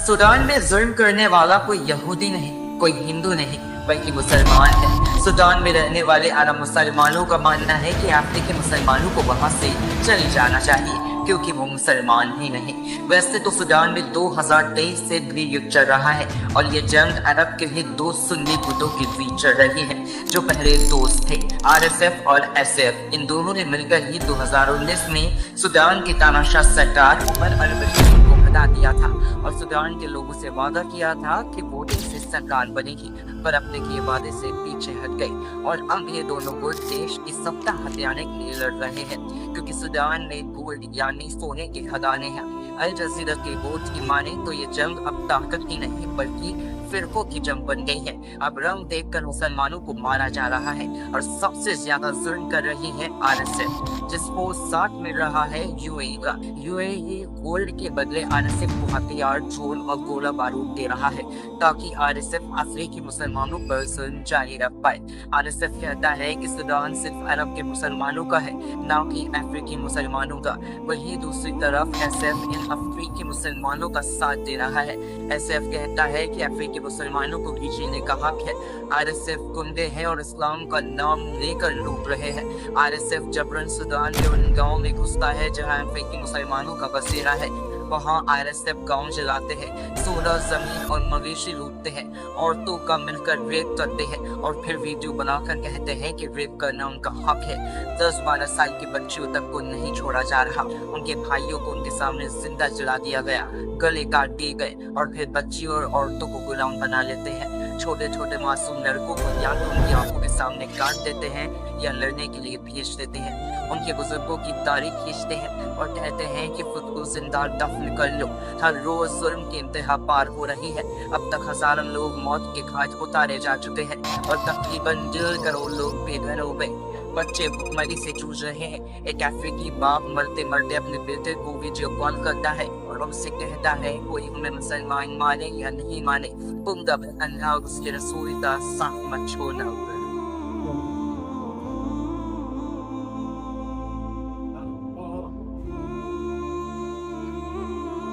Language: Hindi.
सूडान में जुल्म करने वाला कोई यहूदी नहीं, कोई हिंदू नहीं, बल्कि मुसलमान है। सूडान में रहने वाले अरब मुसलमानों का मानना है कि अफ्रीकी मुसलमानों को वहां से चले जाना चाहिए क्योंकि वो मुसलमान ही नहीं। वैसे तो सूडान में 2023 से भी युद्ध चल रहा है और ये जंग अरब के ही दो सुन्नी गुटों के बीच चल रही है जो पहले दोस्त थे, आरएसएफ और एसएफ। इन दोनों ने मिलकर ही 2019 में सूडान की तानाशाह सरकार उमर अल-बशीर को हटा दिया था और सूडान के लोगों से वादा किया था कि वोटिंग से सरकार बनेगी, पर अपने किए वादे से पीछे हट गए और अब ये दोनों गुट देश की सत्ता हथियाने के लिए लड़ रहे हैं क्योंकि सूडान में गोल्ड यानी सोने के खदाने हैं। अल जजीरा के वोट की माने तो ये जंग अब ताकत की नहीं बल्कि फिरकों की जंग बन गई है। अब रंग देखकर मुसलमानों को मारा जा रहा है और सबसे ज्यादा जुल्म कर रही है आरएसएफ, जिसको साथ मिल रहा है यूएई का। यूएई गोल्ड के बदले आरएसएफ को हथियार, ड्रोन और गोला बारूद दे रहा है ताकि आरएसएफ अफ्रीकी मुसलमानों पर जुल्म जारी रख पाए। आरएसएफ कहता है कि सूडान सिर्फ अरब के मुसलमानों का है, न कि अफ्रीकी मुसलमानों का। वहीं दूसरी तरफ एसएफ इन अफ्रीकी मुसलमानों का साथ दे रहा है। एसएफ कहता है कि अफ्रीकी मुसलमानों को भी जीने का हक है। आरएसएफ गुंडे हैं और इस्लाम का नाम लेकर लूट रहे हैं। आरएसएफ जबरन सूडान के उन गाँव में घुसता है जहाँ अफ्रीकी मुसलमानों का बसेरा है। वहाँ आरएसएफ गांव जलाते हैं, सोना, जमीन और मवेशी लूटते हैं, औरतों का मिलकर रेप करते हैं और फिर वीडियो बनाकर कहते हैं कि रेप करना उनका हक है। 10-12 साल के बच्चियों तक को नहीं छोड़ा जा रहा। उनके भाइयों को उनके सामने जिंदा जला दिया गया, गले काट दिए गए और फिर बच्चियों और औरतों को गुलाम बना लेते हैं। छोटे छोटे मासूम लड़कों को या तो उनकी आंखों के सामने काट देते हैं या लड़ने के लिए भेज देते हैं। उनके बुजुर्गों की तारीख खींचते हैं और कहते हैं कि खुद को जिंदा दफन कर लो। हर रोज जुल्म की इंतहा पार हो रही है। अब तक हजारों लोग मौत के घाट उतारे जा चुके हैं और तकरीबन 1.5 करोड़ लोग बेघर हो गए। बच्चे भुखमरी से जूझ रहे हैं। एक अफ्रीकी बाप मरते मरते अपने बेटे को वीडियो कॉल करता है और उनसे कहता है कोई हमें मुसलमान माने या नहीं माने, तुम दब अल्लाह उसके रसूल का साथ मत छोड़ना।